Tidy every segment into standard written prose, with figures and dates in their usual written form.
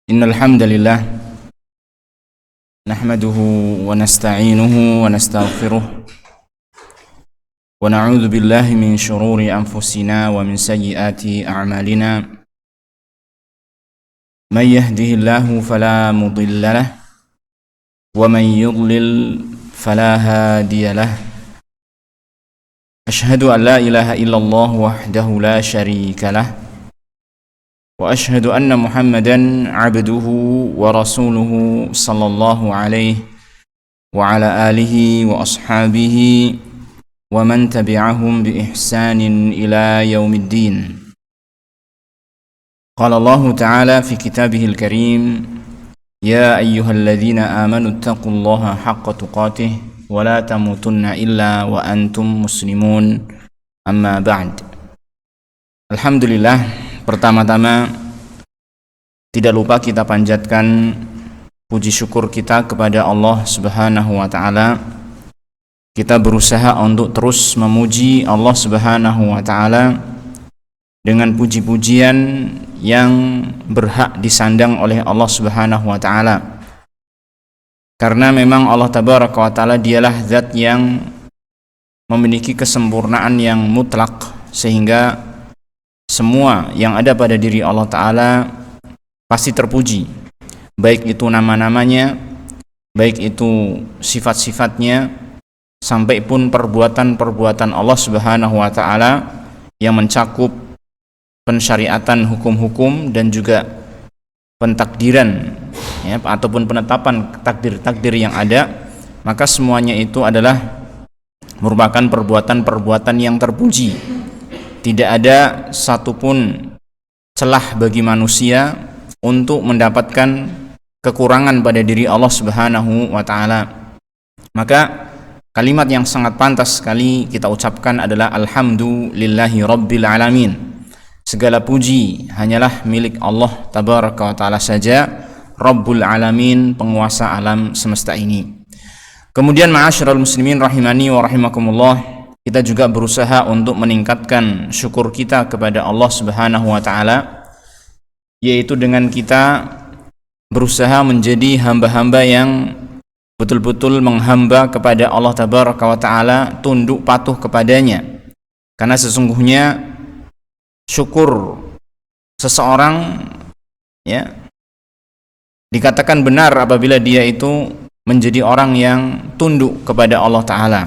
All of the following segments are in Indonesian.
Innal hamdalillah nahmaduhu wa nasta'inuhu wa nastaghfiruh wa na'udzu billahi min shururi anfusina wa min sayyiati a'malina. May yahdihillahu fala mudilla lahu wa man yudlil fala hadiya lahu. Ashhadu an la ilaha illallah wahdahu la syarika lahu wa ashhadu anna Muhammadan abduhu wa rasuluhu sallallahu alaihi wa ala alihi wa ashabihi wa man tabi'ahum bi ihsanin ila yaumiddin. Qala Allah ta'ala fi kitabihil karim, ya ayyuhalladzina amanu taqullaha haqqa tuqatih wa la tamutunna illa wa antum muslimun. Amma ba'd. Alhamdulillah, pertama-tama tidak lupa kita panjatkan puji syukur kita kepada Allah Subhanahu wa taala. Kita berusaha untuk terus memuji Allah Subhanahu wa taala dengan puji-pujian yang berhak disandang oleh Allah Subhanahu wa taala. Karena memang Allah Tabaraka wa taala dialah zat yang memiliki kesempurnaan yang mutlak, sehingga semua yang ada pada diri Allah Ta'ala pasti terpuji, baik itu nama-namanya, baik itu sifat-sifatnya, sampai pun perbuatan-perbuatan Allah Subhanahu wa Ta'ala yang mencakup pensyariatan hukum-hukum dan juga pentakdiran, ya, ataupun penetapan takdir-takdir yang ada. Maka semuanya itu adalah merupakan perbuatan-perbuatan yang terpuji. Tidak ada satupun celah bagi manusia untuk mendapatkan kekurangan pada diri Allah Subhanahu wa taala. Maka kalimat yang sangat pantas sekali kita ucapkan adalah alhamdulillahi rabbil alamin. Segala puji hanyalah milik Allah Tabaraka wa taala saja, Rabbul alamin, penguasa alam semesta ini. Kemudian ma'asyiral muslimin rahimani wa rahimakumullah, kita juga berusaha untuk meningkatkan syukur kita kepada Allah Subhanahu wa taala, yaitu dengan kita berusaha menjadi hamba-hamba yang betul-betul menghamba kepada Allah Tabaraka wa taala, tunduk patuh kepadanya. Karena sesungguhnya syukur seseorang, ya, dikatakan benar apabila dia itu menjadi orang yang tunduk kepada Allah Ta'ala,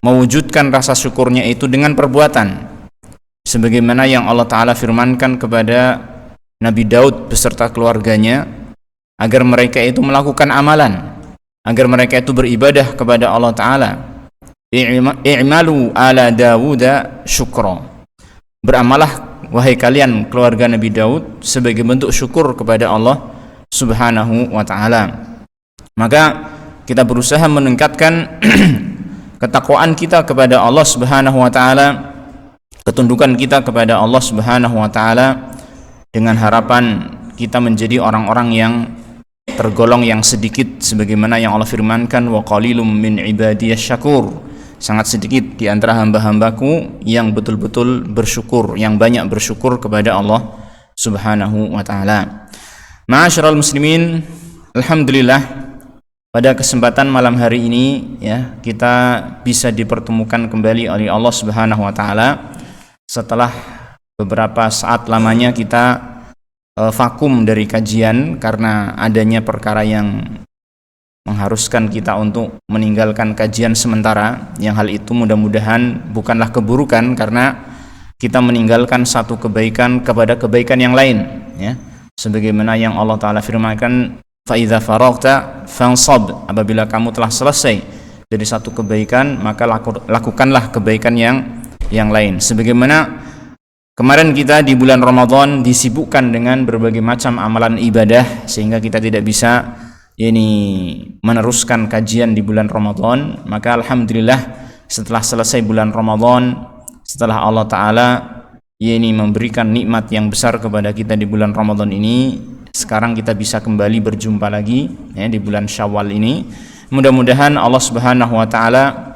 mewujudkan rasa syukurnya itu dengan perbuatan, sebagaimana yang Allah Ta'ala firmankan kepada Nabi Daud beserta keluarganya, agar mereka itu melakukan amalan, agar mereka itu beribadah kepada Allah Ta'ala. I'malu ala Dawuda syukra, beramalah wahai kalian keluarga Nabi Daud sebagai bentuk syukur kepada Allah Subhanahu wa ta'ala. Maka kita berusaha meningkatkan ketakwaan kita kepada Allah Subhanahu wa ta'ala, ketundukan kita kepada Allah Subhanahu wa ta'ala, dengan harapan kita menjadi orang-orang yang tergolong yang sedikit, sebagaimana yang Allah firmankan, wa qalilum min ibadiyasy syakur, sangat sedikit di antara hamba-hambaku yang betul-betul bersyukur, yang banyak bersyukur kepada Allah Subhanahu wa ta'ala. Ma'asyiral muslimin, alhamdulillah pada kesempatan malam hari ini, ya, kita bisa dipertemukan kembali oleh Allah Subhanahu wa taala setelah beberapa saat lamanya kita vakum dari kajian karena adanya perkara yang mengharuskan kita untuk meninggalkan kajian sementara, yang hal itu mudah-mudahan bukanlah keburukan, karena kita meninggalkan satu kebaikan kepada kebaikan yang lain, ya. Sebagaimana yang Allah Ta'ala firmankan, fa idza faraghta fansab, apabila kamu telah selesai dari satu kebaikan, maka lakukanlah kebaikan yang lain. Sebagaimana kemarin kita di bulan Ramadan disibukkan dengan berbagai macam amalan ibadah, sehingga kita tidak bisa meneruskan kajian di bulan Ramadan. Maka alhamdulillah setelah selesai bulan Ramadan, setelah Allah Ta'ala memberikan nikmat yang besar kepada kita di bulan Ramadan ini, sekarang kita bisa kembali berjumpa lagi, ya, di bulan Syawal ini. Mudah-mudahan Allah Subhanahu wa taala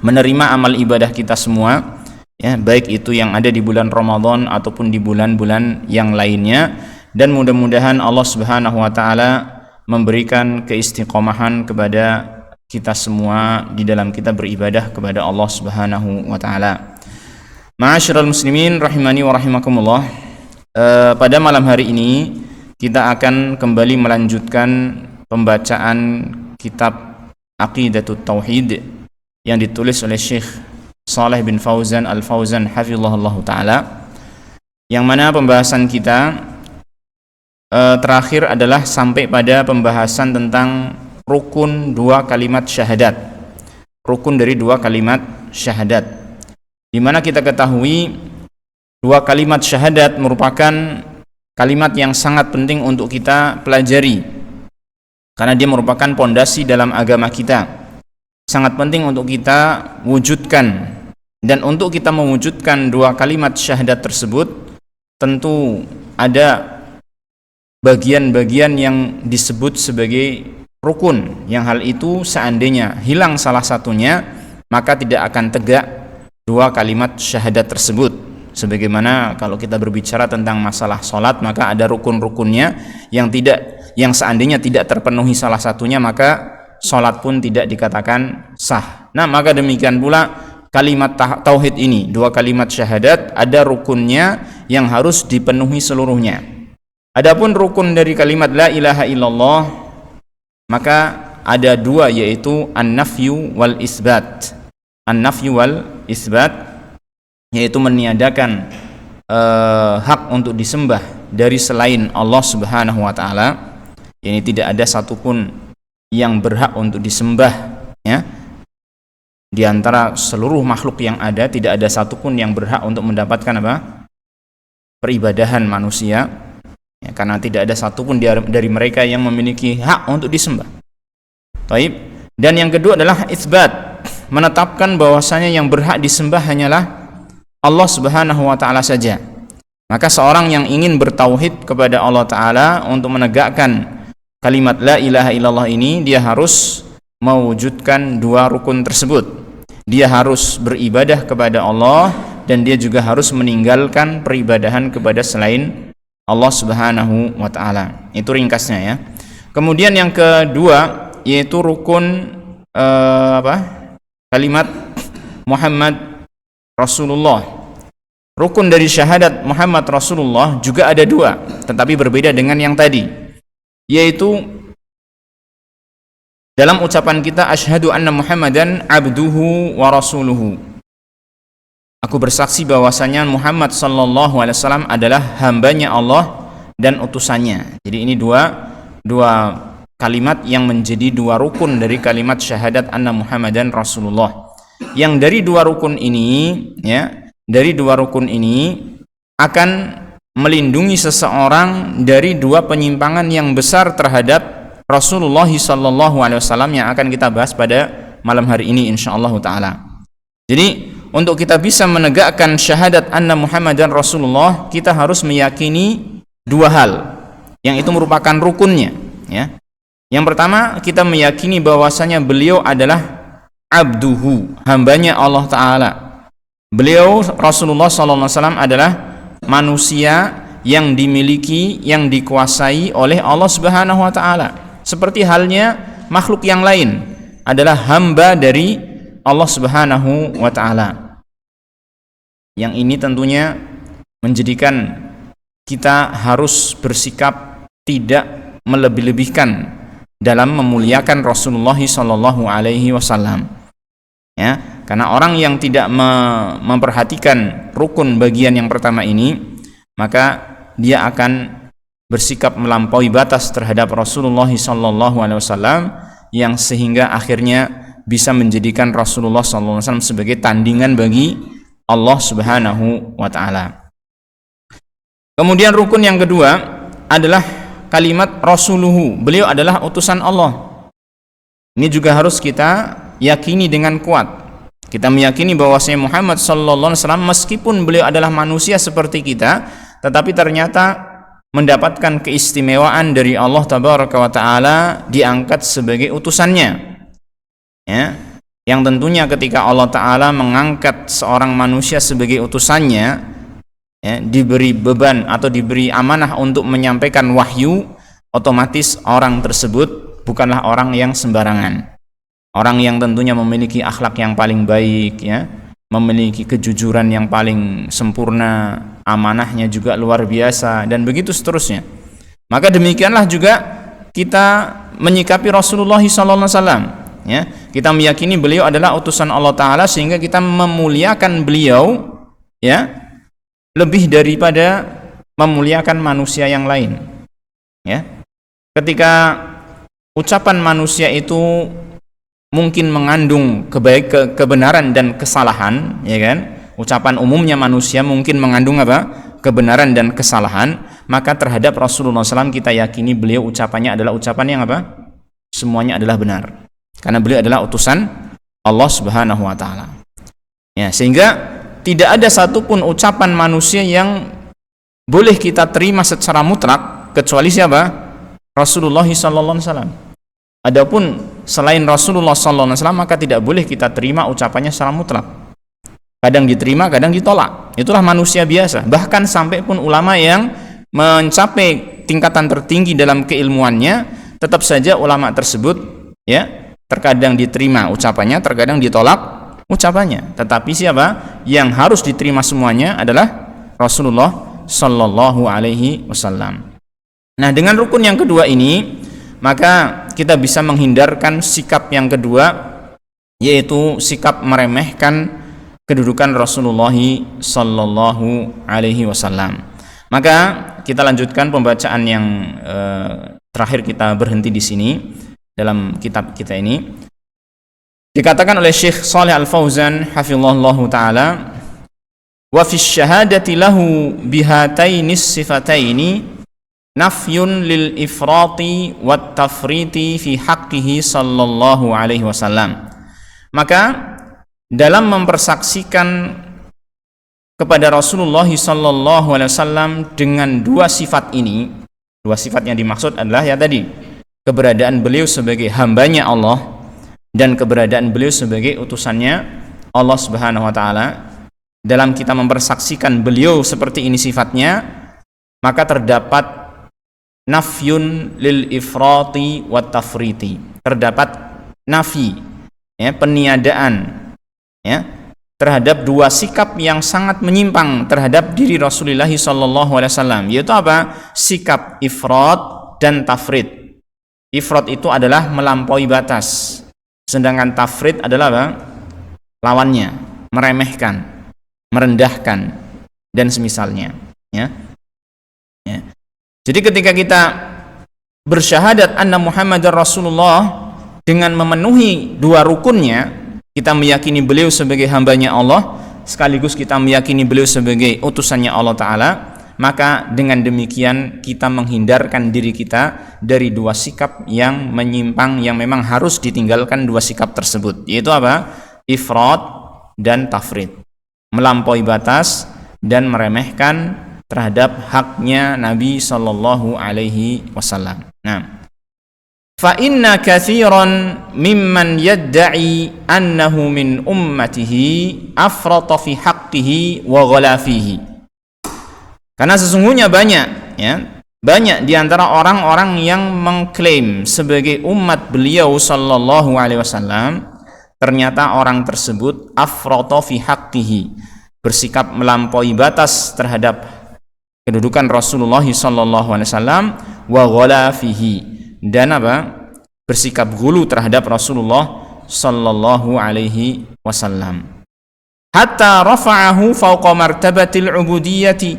menerima amal ibadah kita semua, ya, baik itu yang ada di bulan Ramadan ataupun di bulan-bulan yang lainnya, dan mudah-mudahan Allah Subhanahu wa taala memberikan keistiqomahan kepada kita semua di dalam kita beribadah kepada Allah Subhanahu wa taala. Ma'asyiral muslimin rahimani wa rahimakumullah. Pada malam hari ini kita akan kembali melanjutkan pembacaan kitab Aqidatut Tauhid yang ditulis oleh Syekh Shalih bin Fauzan Al-Fauzan hafizahullah taala, yang mana pembahasan kita terakhir adalah sampai pada pembahasan tentang rukun dua kalimat syahadat, rukun dari dua kalimat syahadat, di mana kita ketahui dua kalimat syahadat merupakan kalimat yang sangat penting untuk kita pelajari, karena dia merupakan pondasi dalam agama kita, sangat penting untuk kita wujudkan. Dan untuk kita mewujudkan dua kalimat syahadat tersebut tentu ada bagian-bagian yang disebut sebagai rukun, yang hal itu seandainya hilang salah satunya maka tidak akan tegak dua kalimat syahadat tersebut. Sebagaimana kalau kita berbicara tentang masalah sholat, maka ada rukun-rukunnya yang seandainya tidak terpenuhi salah satunya maka sholat pun tidak dikatakan sah. Nah, maka demikian pula kalimat tauhid ini, dua kalimat syahadat, ada rukunnya yang harus dipenuhi seluruhnya. Adapun rukun dari kalimat la ilaha illallah, maka ada dua, yaitu an-nafyu wal isbat. An-nafyu wal isbat, yaitu meniadakan hak untuk disembah dari selain Allah Subhanahu wa taala. Ini tidak ada satupun yang berhak untuk disembah, ya. Di antara seluruh makhluk yang ada, tidak ada satupun yang berhak untuk mendapatkan apa? Peribadahan manusia, ya, karena tidak ada satupun dari mereka yang memiliki hak untuk disembah. Taib. Dan yang kedua adalah isbat, menetapkan bahwasanya yang berhak disembah hanyalah Allah Subhanahu wa taala saja. Maka seorang yang ingin bertauhid kepada Allah taala untuk menegakkan kalimat la ilaha illallah ini, dia harus mewujudkan dua rukun tersebut. Dia harus beribadah kepada Allah dan dia juga harus meninggalkan peribadahan kepada selain Allah Subhanahu wa taala. Itu ringkasnya, ya. Kemudian yang kedua yaitu rukun kalimat Muhammad Rasulullah. Rukun dari syahadat Muhammad Rasulullah juga ada dua, tetapi berbeda dengan yang tadi, yaitu dalam ucapan kita asyhadu anna Muhammadan abduhu wa rasuluhu. Aku bersaksi bahwasanya Muhammad sallallahu alaihi wasallam adalah hambanya Allah dan utusannya. Jadi ini dua kalimat yang menjadi dua rukun dari kalimat syahadat anna Muhammadan Rasulullah. Yang dari dua rukun ini, ya, dari dua rukun ini akan melindungi seseorang dari dua penyimpangan yang besar terhadap Rasulullah sallallahu alaihi wasallam yang akan kita bahas pada malam hari ini insyaallah taala. Jadi untuk kita bisa menegakkan syahadat anna Muhammadan Rasulullah, kita harus meyakini dua hal yang itu merupakan rukunnya, ya. Yang pertama, kita meyakini bahwasanya beliau adalah abduhu, hambanya Allah taala. Beliau Rasulullah sallallahu alaihi wasallam adalah manusia yang dimiliki, yang dikuasai oleh Allah Subhanahu wa taala. Seperti halnya makhluk yang lain adalah hamba dari Allah Subhanahu wa taala. Yang ini tentunya menjadikan kita harus bersikap tidak melebih-lebihkan dalam memuliakan Rasulullah sallallahu alaihi wasallam. Ya, karena orang yang tidak memperhatikan rukun bagian yang pertama ini, maka dia akan bersikap melampaui batas terhadap Rasulullah sallallahu alaihi wasallam, yang sehingga akhirnya bisa menjadikan Rasulullah sallallahu alaihi wasallam sebagai tandingan bagi Allah Subhanahu wa taala. Kemudian rukun yang kedua adalah kalimat rasuluhu, beliau adalah utusan Allah. Ini juga harus kita yakini dengan kuat. Kita meyakini bahwasanya Muhammad sallallahu alaihi wasallam meskipun beliau adalah manusia seperti kita, tetapi ternyata mendapatkan keistimewaan dari Allah tabaraka wa taala, diangkat sebagai utusannya, ya. Yang tentunya ketika Allah taala mengangkat seorang manusia sebagai utusannya, ya, diberi beban atau diberi amanah untuk menyampaikan wahyu, otomatis orang tersebut bukanlah orang yang sembarangan. Orang yang tentunya memiliki akhlak yang paling baik, ya, memiliki kejujuran yang paling sempurna, amanahnya juga luar biasa, dan begitu seterusnya. Maka demikianlah juga kita menyikapi Rasulullah SAW, ya. Kita meyakini beliau adalah utusan Allah Ta'ala, sehingga kita memuliakan beliau, ya, lebih daripada memuliakan manusia yang lain, ya. Ketika ucapan manusia itu mungkin mengandung kebenaran dan kesalahan, ya kan? Ucapan umumnya manusia mungkin mengandung apa? Kebenaran dan kesalahan. Maka terhadap Rasulullah SAW kita yakini beliau ucapannya adalah ucapan yang apa? Semuanya adalah benar, karena beliau adalah utusan Allah Subhanahu wa Ta'ala, ya. Sehingga tidak ada satupun ucapan manusia yang boleh kita terima secara mutlak kecuali siapa? Rasulullah SAW. Adapun selain Rasulullah SAW, maka tidak boleh kita terima ucapannya secara mutlak. Kadang diterima, kadang ditolak. Itulah manusia biasa. Bahkan sampai pun ulama yang mencapai tingkatan tertinggi dalam keilmuannya, tetap saja ulama tersebut, ya, terkadang diterima ucapannya, terkadang ditolak ucapannya. Tetapi siapa yang harus diterima semuanya adalah Rasulullah Sallallahu Alaihi Wasallam. Nah, dengan rukun yang kedua ini, maka kita bisa menghindarkan sikap yang kedua, yaitu sikap meremehkan kedudukan Rasulullah Sallallahu Alaihi Wasallam. Maka kita lanjutkan pembacaan yang terakhir, kita berhenti di sini dalam kitab kita ini. Dikatakan oleh Syekh Shalih Al-Fauzan hafizahullahu taala, wa fi syahadati lahu bihatainis sifataini nafyun lil ifrati wat tafriti fi haqqihi sallallahu alaihi wasallam. Maka dalam mempersaksikan kepada Rasulullah sallallahu alaihi wasallam dengan dua sifat ini, dua sifat yang dimaksud adalah ya tadi, keberadaan beliau sebagai hambanya Allah dan keberadaan beliau sebagai utusannya Allah Subhanahu wa Ta'ala. Dalam kita mempersaksikan beliau seperti ini sifatnya, maka terdapat nafyun lil ifrati wat tafriti, terdapat nafi, ya, peniadaan, ya, terhadap dua sikap yang sangat menyimpang terhadap diri Rasulullah SAW, yaitu apa? Sikap ifrat dan tafrit. Ifrat itu adalah melampaui batas, sedangkan tafrit adalah apa? Lawannya, meremehkan, merendahkan, dan semisalnya, ya. Jadi ketika kita bersyahadat anna Muhammadar Rasulullah dengan memenuhi dua rukunnya, kita meyakini beliau sebagai hambanya Allah, sekaligus kita meyakini beliau sebagai utusannya Allah Ta'ala, maka dengan demikian kita menghindarkan diri kita dari dua sikap yang menyimpang, yang memang harus ditinggalkan dua sikap tersebut, yaitu apa? Ifrat dan tafrid, melampaui batas dan meremehkan terhadap haknya Nabi sallallahu alaihi wasallam. Nah, fa inna katsiran mimman yad'i annahu min ummatihi afrata fi haqqihi wa ghala fihi. Karena sesungguhnya banyak, ya, banyak di antara orang-orang yang mengklaim sebagai umat beliau sallallahu alaihi wasallam, ternyata orang tersebut afrata fi haqqihi, bersikap melampaui batas terhadap kedudukan Rasulullah SAW, wa ghala fihi, dan apa? Bersikap gulu terhadap Rasulullah sallallahu alaihi wasallam. Hatta rafa'ahu fawqa martabatil ubudiyyati,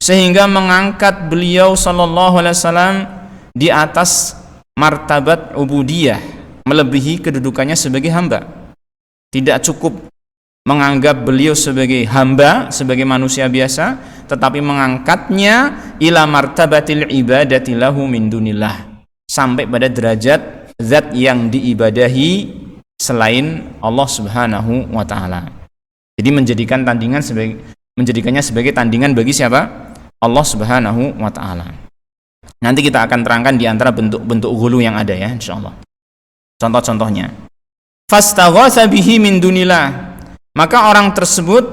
sehingga mengangkat beliau sallallahu alaihi wasallam di atas martabat ubudiyah, melebihi kedudukannya sebagai hamba. Tidak cukup menganggap beliau sebagai hamba, sebagai manusia biasa, tetapi mengangkatnya ila martabatil ibadati lahu min dunillah, sampai pada derajat zat yang diibadahi selain Allah Subhanahu wa Ta'ala. Jadi menjadikannya sebagai tandingan bagi siapa? Allah Subhanahu wa Ta'ala. Nanti kita akan terangkan di antara bentuk-bentuk ghulu yang ada, ya, insyaallah. Contoh-contohnya. Fastaghatsa bihi min dunillah. Maka orang tersebut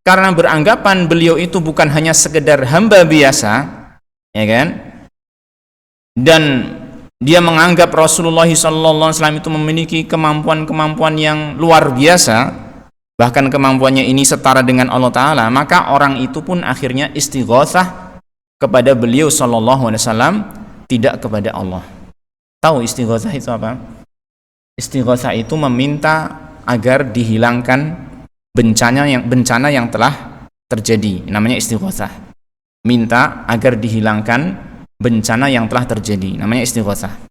karena beranggapan beliau itu bukan hanya sekedar hamba biasa, ya kan? Dan dia menganggap Rasulullah SAW itu memiliki kemampuan-kemampuan yang luar biasa, bahkan kemampuannya ini setara dengan Allah Ta'ala, maka orang itu pun akhirnya istighatsah kepada beliau SAW, tidak kepada Allah. Tahu istighatsah itu apa? Istighatsah itu meminta agar dihilangkan bencana yang telah terjadi, namanya istighatsah. Minta agar dihilangkan bencana yang telah terjadi, namanya istighatsah,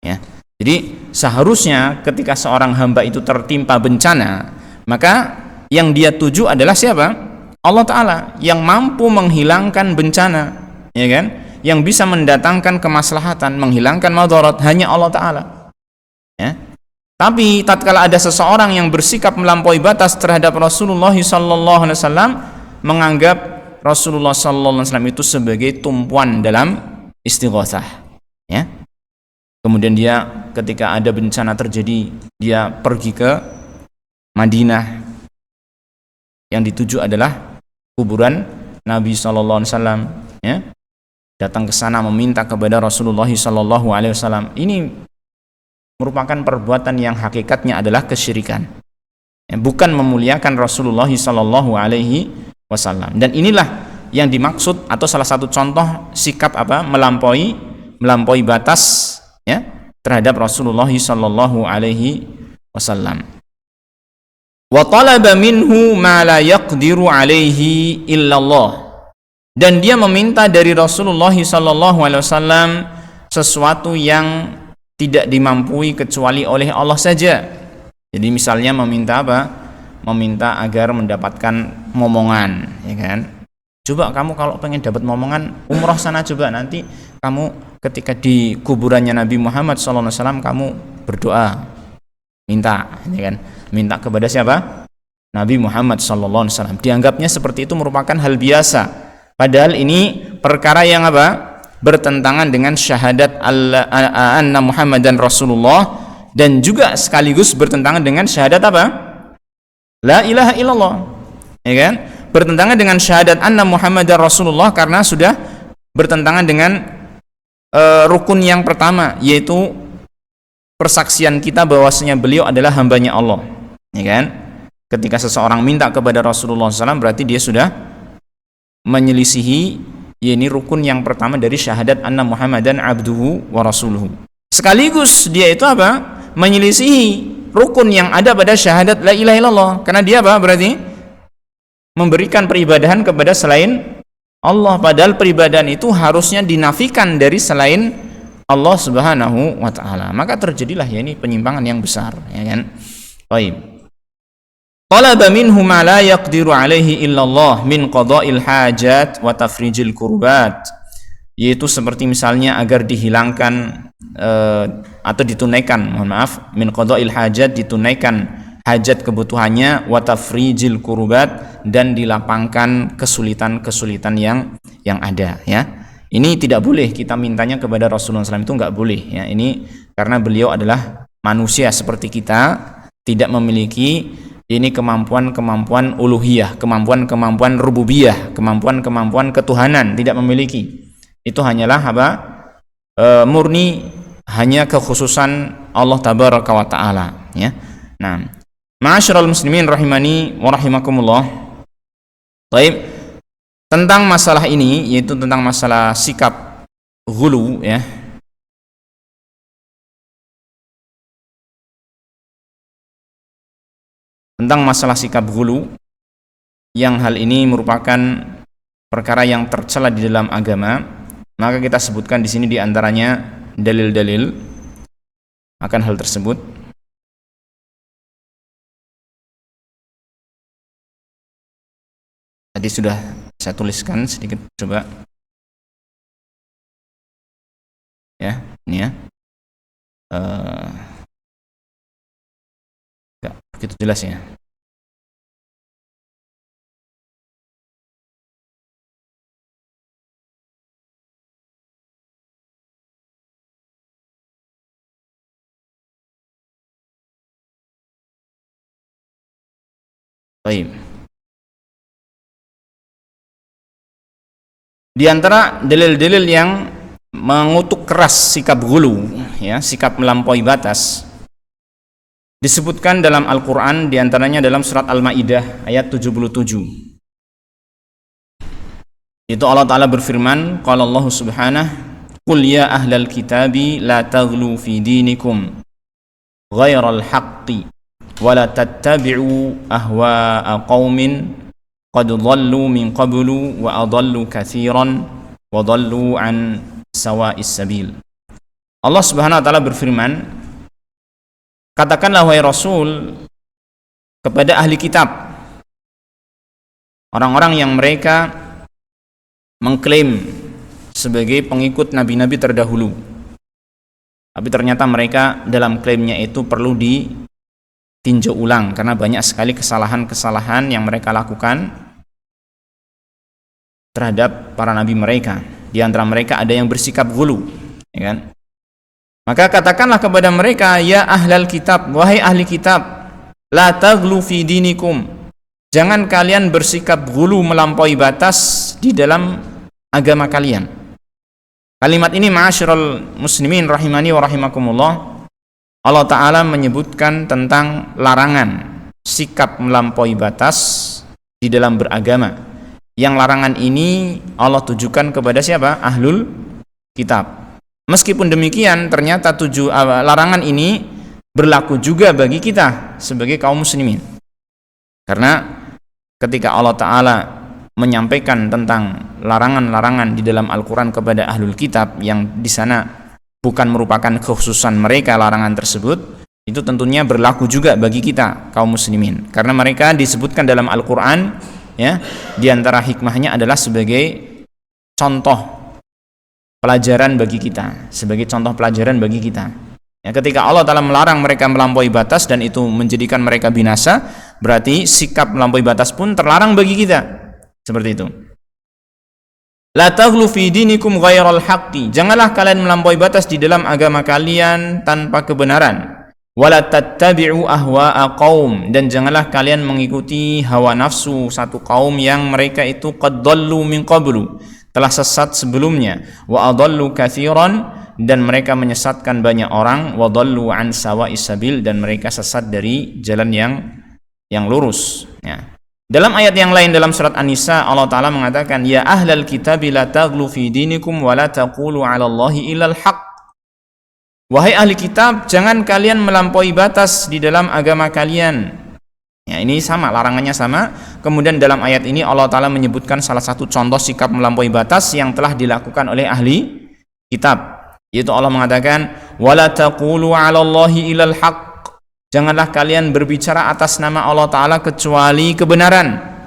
ya. Jadi seharusnya ketika seorang hamba itu tertimpa bencana, maka yang dia tuju adalah siapa? Allah Ta'ala, yang mampu menghilangkan bencana, ya kan? Yang bisa mendatangkan kemaslahatan, menghilangkan madarat, hanya Allah Ta'ala, ya. Tapi tatkala ada seseorang yang bersikap melampaui batas terhadap Rasulullah SAW, menganggap Rasulullah SAW itu sebagai tumpuan dalam istighatsah, ya. Kemudian dia ketika ada bencana terjadi, dia pergi ke Madinah, yang dituju adalah kuburan Nabi SAW, ya. Datang ke sana meminta kepada Rasulullah SAW. Ini merupakan perbuatan yang hakikatnya adalah kesyirikan, ya, bukan memuliakan Rasulullah SAW. Dan inilah yang dimaksud, atau salah satu contoh sikap melampaui batas, ya, terhadap Rasulullah SAW. Wa talaba minhu ma la yaqdiru alaihi illallah, dan dia meminta dari Rasulullah SAW sesuatu yang tidak dimampui kecuali oleh Allah saja. Jadi misalnya meminta meminta agar mendapatkan momongan, ya kan? Coba kamu kalau pengen dapat momongan, umroh sana, coba nanti kamu ketika di kuburannya Nabi Muhammad SAW kamu berdoa, minta, ya kan? Minta kepada siapa? Nabi Muhammad SAW. Dianggapnya seperti itu merupakan hal biasa, padahal ini perkara yang bertentangan dengan syahadat anna Muhammadan Rasulullah, dan juga sekaligus bertentangan dengan syahadat la ilaha illallah, ya kan? Bertentangan dengan syahadat anna Muhammadar Rasulullah karena sudah bertentangan dengan rukun yang pertama, yaitu persaksian kita bahwasanya beliau adalah hambanya Allah, ya kan? Ketika seseorang minta kepada Rasulullah SAW, berarti dia sudah menyelisihi, yakni rukun yang pertama dari syahadat anna Muhammadan abduhu wa rasuluhu. Sekaligus dia itu menyelisihi rukun yang ada pada syahadat la ilaha illallah, karena dia berarti memberikan peribadahan kepada selain Allah, padahal peribadahan itu harusnya dinafikan dari selain Allah Subhanahu wa Ta'ala. Maka terjadilah ini penyimpangan yang besar, ya kan? Baik. Talaba minhu ma la yaqdiru alaihi illallah min qada'il hajat wa tafrijil kurbat, yaitu seperti misalnya agar dihilangkan atau ditunaikan, min qada'il hajat, ditunaikan hajat kebutuhannya, wa tafrijil kurbat, dan dilapangkan kesulitan-kesulitan yang ada, ya. Ini tidak boleh kita mintanya kepada Rasulullah SAW, itu nggak boleh, ya. Ini karena beliau adalah manusia seperti kita, tidak memiliki ini kemampuan-kemampuan uluhiyah, kemampuan-kemampuan rububiyah, kemampuan-kemampuan ketuhanan, tidak memiliki. Itu hanyalah murni hanya kekhususan Allah Tabaraka wa Ta'ala, ya. Nah, ma'asyiral muslimin rahimani wa rahimakumullah. Baik, tentang masalah ini, yaitu tentang masalah sikap ghulu, ya. Tentang masalah sikap ghulu, yang hal ini merupakan perkara yang tercela di dalam agama, maka kita sebutkan di sini di antaranya dalil-dalil akan hal tersebut. Tadi sudah saya tuliskan sedikit, coba ya, ini ya, enggak begitu jelas ya. Baik. Di antara dalil-dalil yang mengutuk keras sikap ghulu, ya, sikap melampaui batas, disebutkan dalam Al-Qur'an, di antaranya dalam surat Al-Maidah ayat 77. Itu Allah Ta'ala berfirman, qala Allah Subhanahu, qul ya ahlal kitabi la taghlu fi dinikum ghairal haqqi wa la tattabi'u ahwa'a qaumin qad dhallu min qablu wa adallu katsiran wa dhallu an sawa'is sabil. Allah Subhanahu wa taala berfirman, katakanlah wahai Rasul kepada ahli kitab, orang-orang yang mereka mengklaim sebagai pengikut nabi-nabi terdahulu, tapi ternyata mereka dalam klaimnya itu perlu ditinjau ulang karena banyak sekali kesalahan-kesalahan yang mereka lakukan terhadap para nabi mereka. Di antara mereka ada yang bersikap ghulu, ya kan? Maka katakanlah kepada mereka, ya ahlal kitab, wahai ahli kitab, la taghlu fi dinikum, jangan kalian bersikap ghulu, melampaui batas di dalam agama kalian. Kalimat ini, ma'asyiral muslimin rahimani wa rahimakumullah, Allah Ta'ala menyebutkan tentang larangan sikap melampaui batas di dalam beragama. Yang larangan ini Allah tujukan kepada siapa? Ahlul kitab. Meskipun demikian, ternyata larangan ini berlaku juga bagi kita sebagai kaum muslimin. Karena ketika Allah Ta'ala menyampaikan tentang larangan-larangan di dalam Al-Quran kepada ahlul kitab, yang di sana bukan merupakan kekhususan mereka larangan tersebut, itu tentunya berlaku juga bagi kita kaum muslimin. Karena mereka disebutkan dalam Al-Quran, ya, di antara hikmahnya adalah sebagai contoh pelajaran bagi kita, sebagai contoh pelajaran bagi kita. Ya, ketika Allah Ta'ala melarang mereka melampaui batas dan itu menjadikan mereka binasa, berarti sikap melampaui batas pun terlarang bagi kita. Seperti itu. La taghlu fi dinikum ghairal haqqi, janganlah kalian melampaui batas di dalam agama kalian tanpa kebenaran. Wala tattabi'u ahwa'a qaum, dan janganlah kalian mengikuti hawa nafsu satu kaum yang mereka itu qad dhallu min qablu, telah sesat sebelumnya, wa adallu katsiran, dan mereka menyesatkan banyak orang, wa dhallu an sawa'is sabil, dan mereka sesat dari jalan yang lurus, ya. Dalam ayat yang lain dalam surat An-Nisa, Allah Ta'ala mengatakan, ya ahlal kitabi la taghlu fi dinikum wa la taqulu 'ala Allahi illal haqq. Wahai ahli kitab, jangan kalian melampaui batas di dalam agama kalian. Ya, ini sama, larangannya sama. Kemudian dalam ayat ini Allah Ta'ala menyebutkan salah satu contoh sikap melampaui batas yang telah dilakukan oleh ahli kitab, yaitu Allah mengatakan, wala taqulu 'ala Allahi illal haqq, janganlah kalian berbicara atas nama Allah Ta'ala kecuali kebenaran.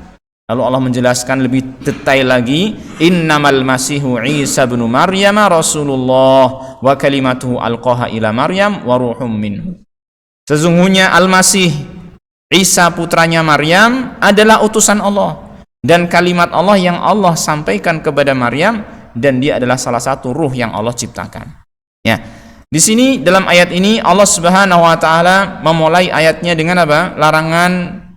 Lalu Allah menjelaskan lebih detail lagi, innamal masihu Isa bin Maryam Rasulullah wa kalimatuhu alqaha ila Maryam wa ruhum minhu. Sesungguhnya Al-Masih Isa putranya Maryam adalah utusan Allah dan kalimat Allah yang Allah sampaikan kepada Maryam, dan dia adalah salah satu ruh yang Allah ciptakan. Ya. Di sini dalam ayat ini Allah Subhanahu wa taala memulai ayatnya dengan apa? Larangan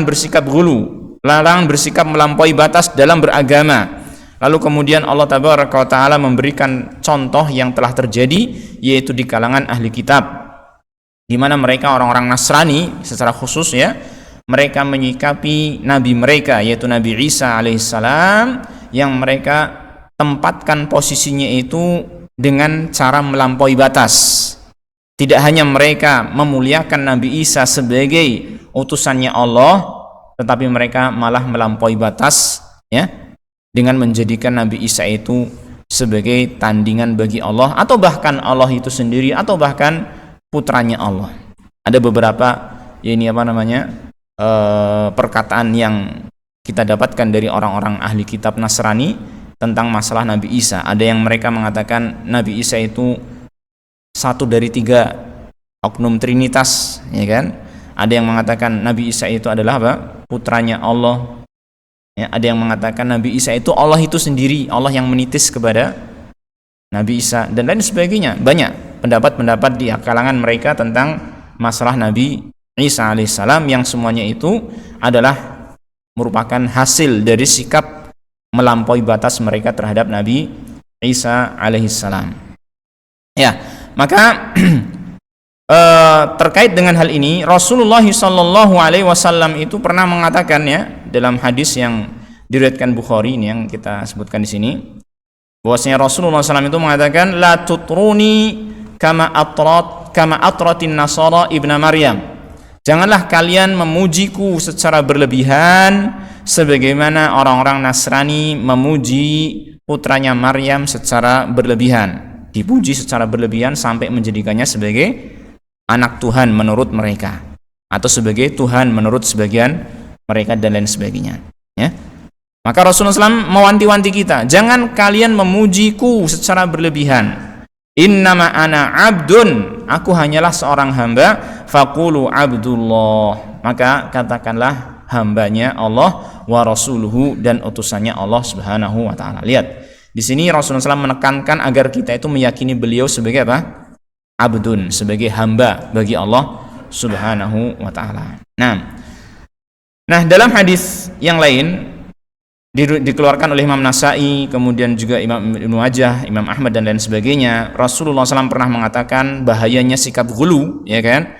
bersikap ghulu, larangan bersikap melampaui batas dalam beragama. Lalu kemudian Allah Tabaraka wa taala memberikan contoh yang telah terjadi, yaitu di kalangan ahli kitab, di mana mereka orang-orang Nasrani secara khusus, ya, mereka menyikapi nabi mereka yaitu Nabi Isa alaihissalam, yang mereka tempatkan posisinya itu dengan cara melampaui batas. Tidak hanya mereka memuliakan Nabi Isa sebagai utusannya Allah, tetapi mereka malah melampaui batas, ya, dengan menjadikan Nabi Isa itu sebagai tandingan bagi Allah, atau bahkan Allah itu sendiri, atau bahkan putranya Allah. Ada beberapa perkataan yang kita dapatkan dari orang-orang ahli kitab Nasrani tentang masalah Nabi Isa. Ada yang mereka mengatakan Nabi Isa itu satu dari 3 oknum Trinitas, ya kan? Ada yang mengatakan Nabi Isa itu adalah apa? Putranya Allah. Ya, ada yang mengatakan Nabi Isa itu Allah itu sendiri, Allah yang menitis kepada Nabi Isa, dan lain sebagainya. Banyak pendapat-pendapat di kalangan mereka tentang masalah Nabi Isa alaihissalam, yang semuanya itu adalah merupakan hasil dari sikap melampaui batas mereka terhadap Nabi Isa alaihissalam. Ya, maka terkait dengan hal ini Rasulullah sallallahu alaihi wasallam itu pernah mengatakan ya dalam hadis yang diriwayatkan Bukhari ini yang kita sebutkan di sini, bahwasanya Rasulullah SAW itu mengatakan la tutruni kama atratin nasara ibna Maryam. Janganlah kalian memujiku secara berlebihan sebagaimana orang-orang Nasrani memuji putranya Maryam secara berlebihan, dipuji secara berlebihan sampai menjadikannya sebagai anak Tuhan menurut mereka atau sebagai Tuhan menurut sebagian mereka dan lain sebagainya ya. Maka Rasulullah SAW mewanti-wanti kita, jangan kalian memujiku secara berlebihan. Innama ana abdun, aku hanyalah seorang hamba. Faqulu abdullah, maka katakanlah hambanya Allah, wa rasuluhu, dan utusannya Allah Subhanahu wa taala. Lihat, di sini Rasulullah SAW menekankan agar kita itu meyakini beliau sebagai apa? Abdun, sebagai hamba bagi Allah Subhanahu wa taala. Nah, dalam hadis yang lain dikeluarkan oleh Imam Nasai, kemudian juga Imam Ibnu Majah, Imam Ahmad dan lain sebagainya, Rasulullah SAW pernah mengatakan bahayanya sikap ghulu, ya kan?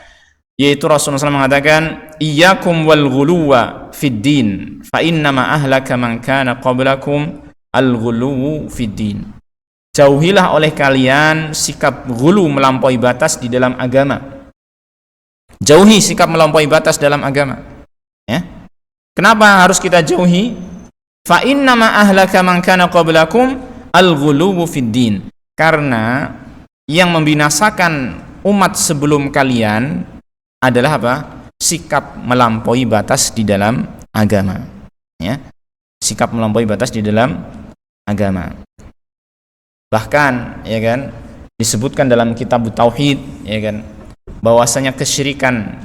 Yaitu Rasulullah SAW mengatakan, iyyakum wal ghuluwa fid din, fa innama ahlaka man kana qablakum al ghuluwu fid din. Jauhilah oleh kalian sikap ghulu, melampaui batas di dalam agama. Jauhi sikap melampaui batas dalam agama. Ya. Kenapa harus kita jauhi? Fa innama ahlaka man kana qablakum al-ghuluwu fid din. Karena yang membinasakan umat sebelum kalian adalah apa? Sikap melampaui batas di dalam agama. Ya. Sikap melampaui batas di dalam agama. Bahkan ya kan disebutkan dalam kitab tauhid ya kan bahwasanya kesyirikan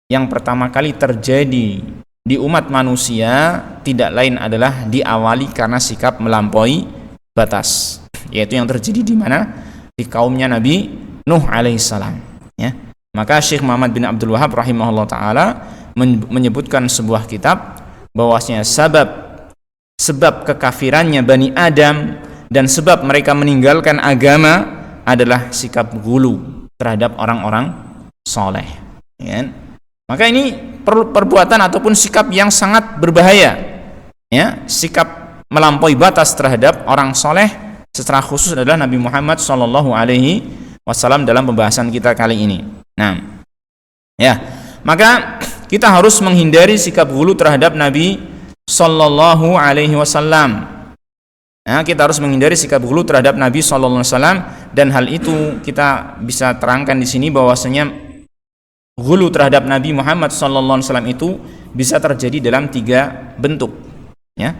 yang pertama kali terjadi di umat manusia tidak lain adalah diawali karena sikap melampaui batas, yaitu yang terjadi di mana? Di kaumnya Nabi Nuh alaihissalam ya. Maka Syekh Muhammad bin Abdul Wahab rahimahullah taala menyebutkan sebuah kitab bahwasanya sebab kekafirannya Bani Adam dan sebab mereka meninggalkan agama adalah sikap ghulu terhadap orang-orang soleh ya. Maka ini perbuatan ataupun sikap yang sangat berbahaya ya. Sikap melampaui batas terhadap orang soleh secara khusus adalah Nabi Muhammad SAW dalam pembahasan kita kali ini. Nah ya, maka kita harus menghindari sikap ghulu terhadap Nabi SAW. Nah, kita harus menghindari sikap ghulu terhadap Nabi SAW, dan hal itu kita bisa terangkan di sini bahwasanya ghulu terhadap Nabi Muhammad SAW itu bisa terjadi dalam 3 bentuk ya.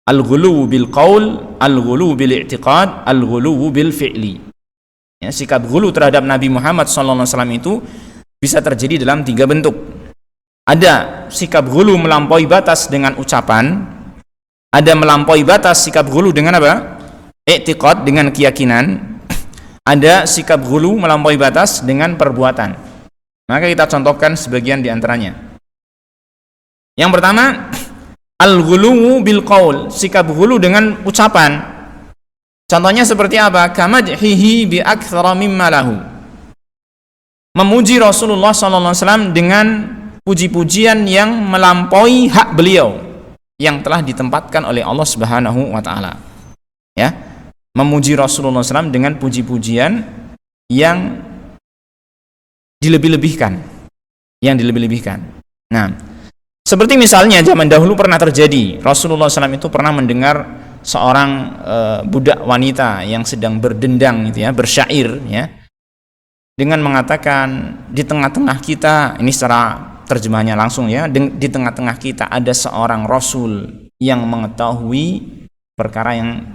Al-ghulu bil qaul, al-ghulu bil i'tiqad, al-ghulu bil fi'li ya. Sikap ghulu terhadap Nabi Muhammad SAW itu bisa terjadi dalam 3 bentuk. Ada sikap ghulu melampaui batas dengan ucapan, ada melampaui batas sikap ghulu dengan apa? I'tiqad, dengan keyakinan. Ada sikap ghulu melampaui batas dengan perbuatan. Maka kita contohkan sebagian di antaranya. Yang pertama, al-ghuluwu bil qaul, sikap ghulu dengan ucapan. Contohnya seperti apa? Kamadhihi bi aktsara mimma lahu. Memuji Rasulullah SAW dengan puji-pujian yang melampaui hak beliau yang telah ditempatkan oleh Allah Subhanahu wa taala. Ya. Memuji Rasulullah SAW dengan puji-pujian yang dilebih-lebihkan, Nah, seperti misalnya zaman dahulu pernah terjadi, Rasulullah SAW itu pernah mendengar seorang budak wanita yang sedang berdendang gitu ya, bersyair ya, dengan mengatakan, di tengah-tengah kita, ini secara terjemahnya langsung ya, di tengah-tengah kita ada seorang Rasul yang mengetahui perkara yang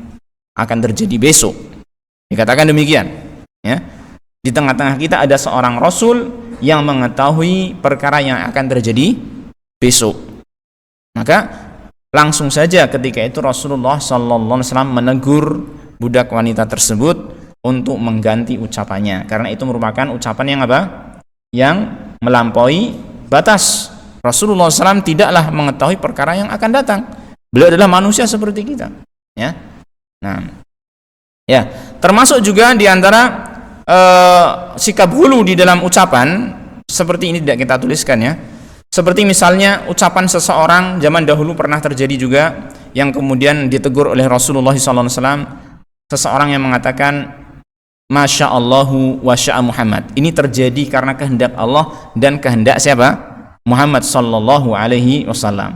akan terjadi besok. Dikatakan demikian ya. Di tengah-tengah kita ada seorang Rasul yang mengetahui perkara yang akan terjadi besok. Maka langsung saja ketika itu Rasulullah SAW menegur budak wanita tersebut untuk mengganti ucapannya, karena itu merupakan ucapan yang apa? Yang melampaui batas. Rasulullah SAW tidaklah mengetahui perkara yang akan datang. Beliau adalah manusia seperti kita, ya. Nah, ya, termasuk juga di antara sikap hulu di dalam ucapan seperti ini tidak kita tuliskan, ya. Seperti misalnya ucapan seseorang zaman dahulu pernah terjadi juga yang kemudian ditegur oleh Rasulullah SAW, seseorang yang mengatakan Masya Allahu wa sya'a Muhammad. Ini terjadi karena kehendak Allah dan kehendak siapa? Muhammad sallallahu alaihi wasallam.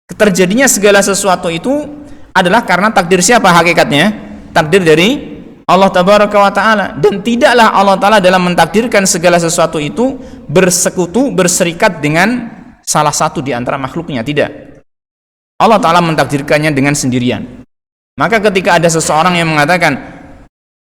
Terjadinya segala sesuatu itu adalah karena takdir siapa hakikatnya? Takdir dari Allah tabaraka wa ta'ala. Dan tidaklah Allah ta'ala dalam mentakdirkan segala sesuatu itu bersekutu, berserikat dengan salah satu di antara makhluknya. Tidak. Allah ta'ala mentakdirkannya dengan sendirian. Maka ketika ada seseorang yang mengatakan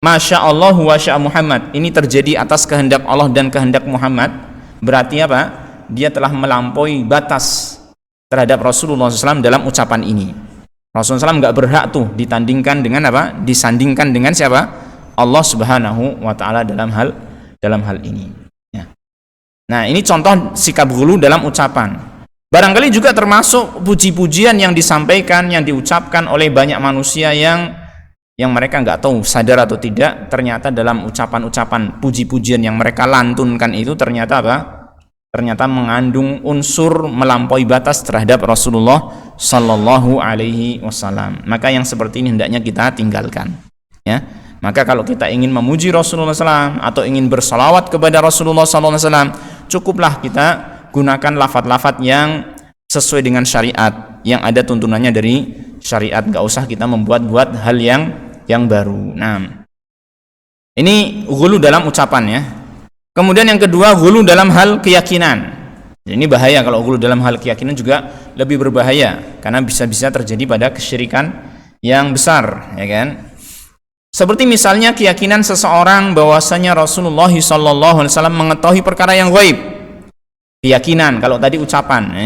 Masya Allah wa sya'a Muhammad, ini terjadi atas kehendak Allah dan kehendak Muhammad, berarti apa? Dia telah melampaui batas terhadap Rasulullah SAW dalam ucapan ini. Rasulullah SAW nggak berhak tuh ditandingkan dengan apa? Disandingkan dengan siapa? Allah Subhanahu wa Ta'ala dalam hal ini. Ya. Nah, ini contoh sikap ghulu dalam ucapan. Barangkali juga termasuk puji-pujian yang disampaikan, yang diucapkan oleh banyak manusia yang mereka nggak tahu sadar atau tidak, ternyata dalam ucapan-ucapan puji-pujian yang mereka lantunkan itu ternyata apa? Ternyata mengandung unsur melampaui batas terhadap Rasulullah Sallallahu Alaihi Wasallam. Maka yang seperti ini hendaknya kita tinggalkan. Ya, maka kalau kita ingin memuji Rasulullah SAW atau ingin bersalawat kepada Rasulullah Sallallahu Alaihi Wasallam, cukuplah kita gunakan lafaz-lafaz yang sesuai dengan syariat, yang ada tuntunannya dari syariat. Nggak usah kita membuat-buat hal yang baru. Nah, ini ghulu dalam ucapan, ya. Kemudian yang kedua, ghulu dalam hal keyakinan. Ini bahaya. Kalau ghulu dalam hal keyakinan juga lebih berbahaya karena bisa-bisa terjadi pada kesyirikan yang besar, ya kan? Seperti misalnya keyakinan seseorang bahwasanya Rasulullah SAW mengetahui perkara yang ghaib. Keyakinan. Kalau tadi ucapan,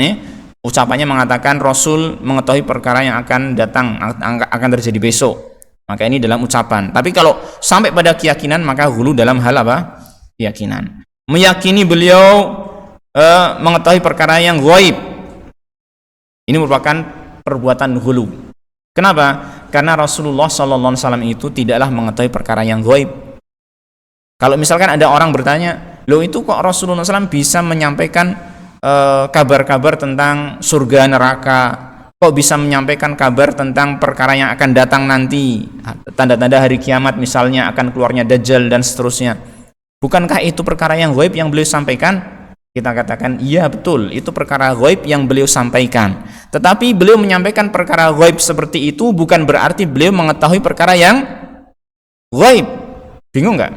ucapannya mengatakan Rasul mengetahui perkara yang akan datang, akan terjadi besok. Maka ini dalam ucapan. Tapi kalau sampai pada keyakinan, maka ghulu dalam hal apa? Keyakinan. Meyakini beliau mengetahui perkara yang ghaib. Ini merupakan perbuatan ghulu. Kenapa? Karena Rasulullah SAW itu tidaklah mengetahui perkara yang ghaib. Kalau misalkan ada orang bertanya, loh itu kok Rasulullah SAW bisa menyampaikan kabar-kabar tentang surga neraka, kok bisa menyampaikan kabar tentang perkara yang akan datang nanti, tanda-tanda hari kiamat misalnya, akan keluarnya Dajjal dan seterusnya. Bukankah itu perkara yang ghaib yang beliau sampaikan? Kita katakan, iya betul, itu perkara ghaib yang beliau sampaikan. Tetapi beliau menyampaikan perkara ghaib seperti itu bukan berarti beliau mengetahui perkara yang ghaib. Bingung nggak?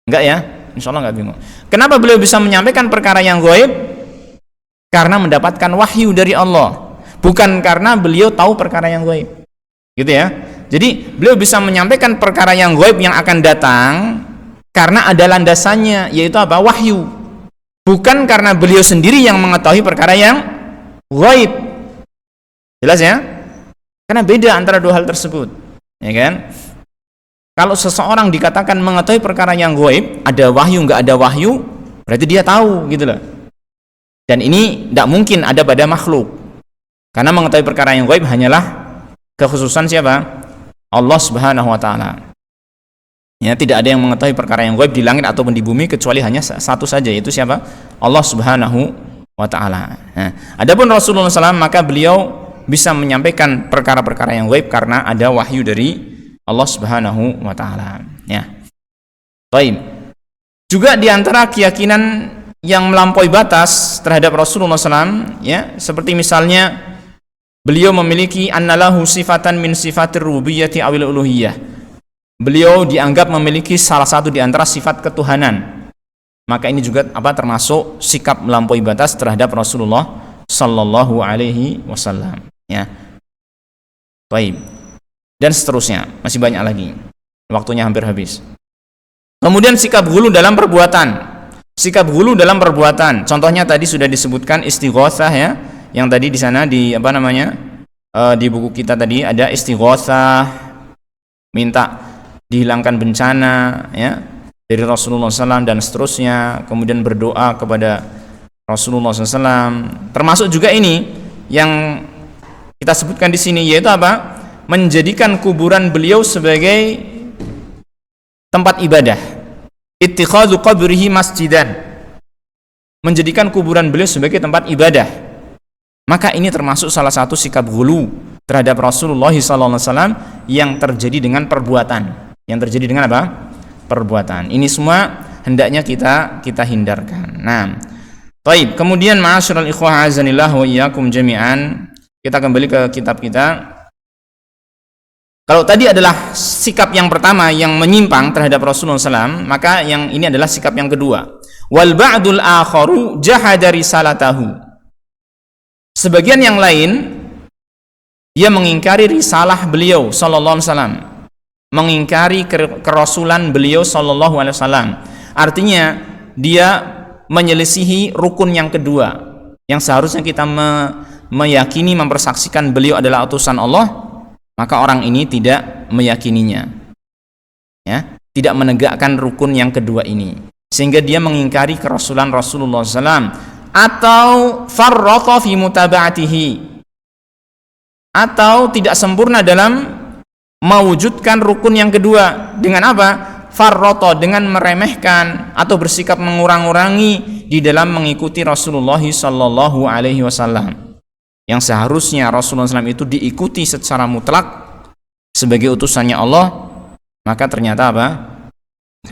Enggak ya? Insya Allah nggak bingung. Kenapa beliau bisa menyampaikan perkara yang ghaib? Karena mendapatkan wahyu dari Allah. Bukan karena beliau tahu perkara yang ghaib, gitu ya. Jadi beliau bisa menyampaikan perkara yang ghaib yang akan datang karena ada landasannya, yaitu apa? Wahyu. Bukan karena beliau sendiri yang mengetahui perkara yang ghaib. Jelas ya? Karena beda antara dua hal tersebut, ya kan? Kalau seseorang dikatakan mengetahui perkara yang ghaib, ada wahyu nggak ada wahyu, berarti dia tahu, gitu loh. Dan ini tidak mungkin ada pada makhluk. Karena mengetahui perkara yang ghaib hanyalah kekhususan siapa? Allah Subhanahu wa Ta'ala. Ya, tidak ada yang mengetahui perkara yang ghaib di langit ataupun di bumi kecuali hanya satu saja, yaitu siapa? Allah Subhanahu wa Ta'ala. Nah, adapun Rasulullah SAW, maka beliau bisa menyampaikan perkara-perkara yang ghaib karena ada wahyu dari Allah Subhanahu wa Ta'ala. Ya. Baik. Juga di antara keyakinan yang melampaui batas terhadap Rasulullah SAW, ya, seperti misalnya beliau memiliki annalahu sifatan min sifatir rububiyyati awil uluhiyah. Beliau dianggap memiliki salah satu di antara sifat ketuhanan. Maka ini juga termasuk sikap melampaui batas terhadap Rasulullah sallallahu alaihi wasallam, ya. Baik. Dan seterusnya, masih banyak lagi. Waktunya hampir habis. Kemudian sikap ghulu dalam perbuatan. Sikap ghulu dalam perbuatan. Contohnya tadi sudah disebutkan istighatsah, ya. Yang tadi di sana di di buku kita tadi ada istighatsah, minta dihilangkan bencana, ya, dari Rasulullah SAW dan seterusnya. Kemudian berdoa kepada Rasulullah SAW. Termasuk juga ini yang kita sebutkan di sini, yaitu apa? Menjadikan kuburan beliau sebagai tempat ibadah. Ittikhadhu qabrihi masjidan. Menjadikan kuburan beliau sebagai tempat ibadah. Maka ini termasuk salah satu sikap ghulu terhadap Rasulullah SAW yang terjadi dengan perbuatan. Yang terjadi dengan apa? Perbuatan. Ini semua hendaknya kita hindarkan. Nah, baik. Kemudian ma'asyiral ikhwah azanillah wa iyyakum jami'an, kita kembali ke kitab kita. Kalau tadi adalah sikap yang pertama yang menyimpang terhadap Rasulullah SAW, maka yang ini adalah sikap yang kedua. Wal ba'dul akharu jahada risalatahu. Sebagian yang lain dia mengingkari risalah beliau sallallahu alaihi wasallam, mengingkari kerasulan beliau sallallahu alaihi wasallam. Artinya dia menyelisihi rukun yang kedua, yang seharusnya kita meyakini, mempersaksikan beliau adalah utusan Allah, maka orang ini tidak meyakininya, ya, tidak menegakkan rukun yang kedua ini, sehingga dia mengingkari kerasulan Rasulullah SAW, atau farrata fi mutaba'atihi, atau tidak sempurna dalam mewujudkan rukun yang kedua. Dengan apa? Farrata, dengan meremehkan atau bersikap mengurang-urangi di dalam mengikuti Rasulullah sallallahu alaihi wasallam, yang seharusnya Rasulullah SAW itu diikuti secara mutlak sebagai utusannya Allah, maka ternyata apa?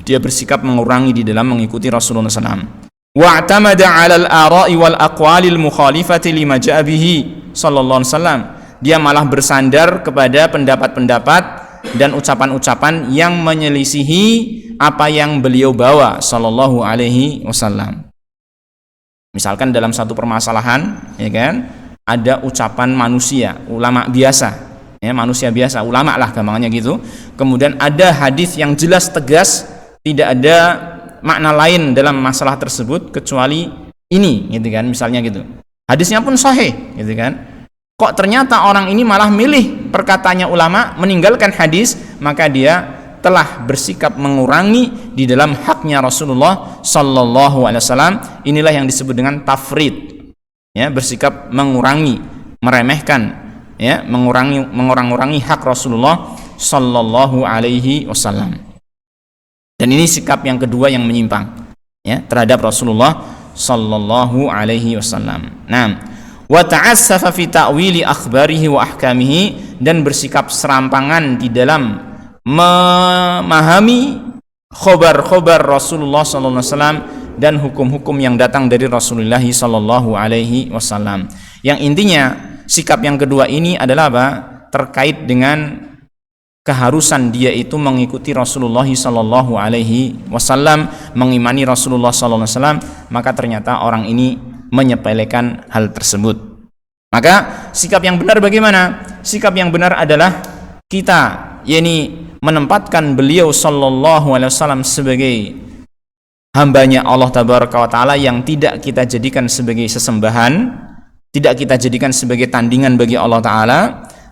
Dia bersikap mengurangi di dalam mengikuti Rasulullah SAW. Wa'tamada 'alal ara'i wal aqwalil mukhalifati lima ja'a bihi sallallahu alaihi wasallam. Dia malah bersandar kepada pendapat-pendapat dan ucapan-ucapan yang menyelisihi apa yang beliau bawa sallallahu alaihi wasallam. Misalkan dalam satu permasalahan, ya kan? Ada ucapan manusia, ulama biasa, ya, manusia biasa, ulama lah gampangnya gitu. Kemudian ada hadis yang jelas tegas, tidak ada makna lain dalam masalah tersebut kecuali ini, gitu kan, misalnya gitu. Hadisnya pun sahih, gitu kan. Kok ternyata orang ini malah milih perkataannya ulama, meninggalkan hadis, maka dia telah bersikap mengurangi di dalam haknya Rasulullah sallallahu alaihi wasallam. Inilah yang disebut dengan tafrid. Ya, bersikap mengurangi, meremehkan, ya, mengurang-urangi hak Rasulullah sallallahu alaihi wasallam. Dan ini sikap yang kedua yang menyimpang, ya, terhadap Rasulullah sallallahu alaihi wasallam. Nah, wa ta'assafa fi ta'wili akhbarihi wa ahkamihi, dan bersikap serampangan di dalam memahami khobar-khobar Rasulullah sallallahu alaihi wasallam dan hukum-hukum yang datang dari Rasulullah sallallahu alaihi wasallam. Yang intinya sikap yang kedua ini adalah apa? Terkait dengan keharusan dia itu mengikuti Rasulullah sallallahu alaihi wasallam, mengimani Rasulullah sallallahu alaihi wasallam, maka ternyata orang ini menyepelekan hal tersebut. Maka sikap yang benar bagaimana? Sikap yang benar adalah kita, yakni menempatkan beliau sallallahu alaihi wasallam sebagai hambanya Allah tabaraka wa ta'ala yang tidak kita jadikan sebagai sesembahan, tidak kita jadikan sebagai tandingan bagi Allah ta'ala,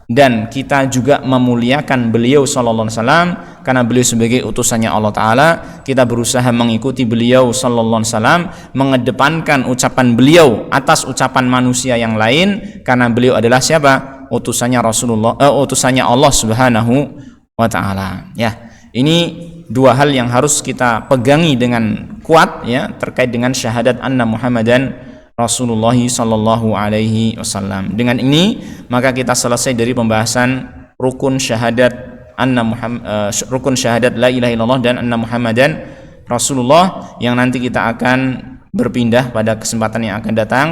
dan kita juga memuliakan beliau sallallahu alaihi wasallam karena beliau sebagai utusannya Allah ta'ala. Kita berusaha mengikuti beliau sallallahu alaihi wasallam, mengedepankan ucapan beliau atas ucapan manusia yang lain, karena beliau adalah siapa? Utusannya Rasulullah, utusannya Allah subhanahu wa ta'ala. Ya, ini dua hal yang harus kita pegangi dengan kuat, ya, terkait dengan syahadat anna Muhammadan Rasulullah sallallahu alaihi wasallam. Dengan ini maka kita selesai dari pembahasan rukun syahadat anna rukun syahadat la ilaha illallah dan anna Muhammadan Rasulullah, yang nanti kita akan berpindah pada kesempatan yang akan datang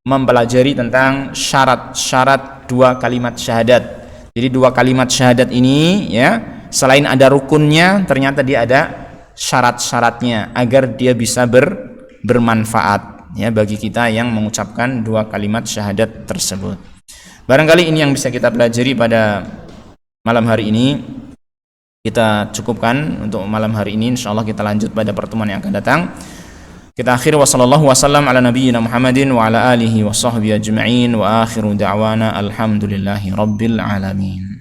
mempelajari tentang syarat-syarat dua kalimat syahadat. Jadi dua kalimat syahadat ini, ya, selain ada rukunnya, ternyata dia ada syarat-syaratnya agar dia bisa bermanfaat, ya, bagi kita yang mengucapkan dua kalimat syahadat tersebut. Barangkali ini yang bisa kita pelajari pada malam hari ini. Kita cukupkan untuk malam hari ini. Insyaallah kita lanjut pada pertemuan yang akan datang. Kita akhir wa sallallahu wasallam ala nabiyyina Muhammadin wa ala alihi wa sahbihi ajma'in wa akhiru da'wana alhamdulillahi rabbil alamin.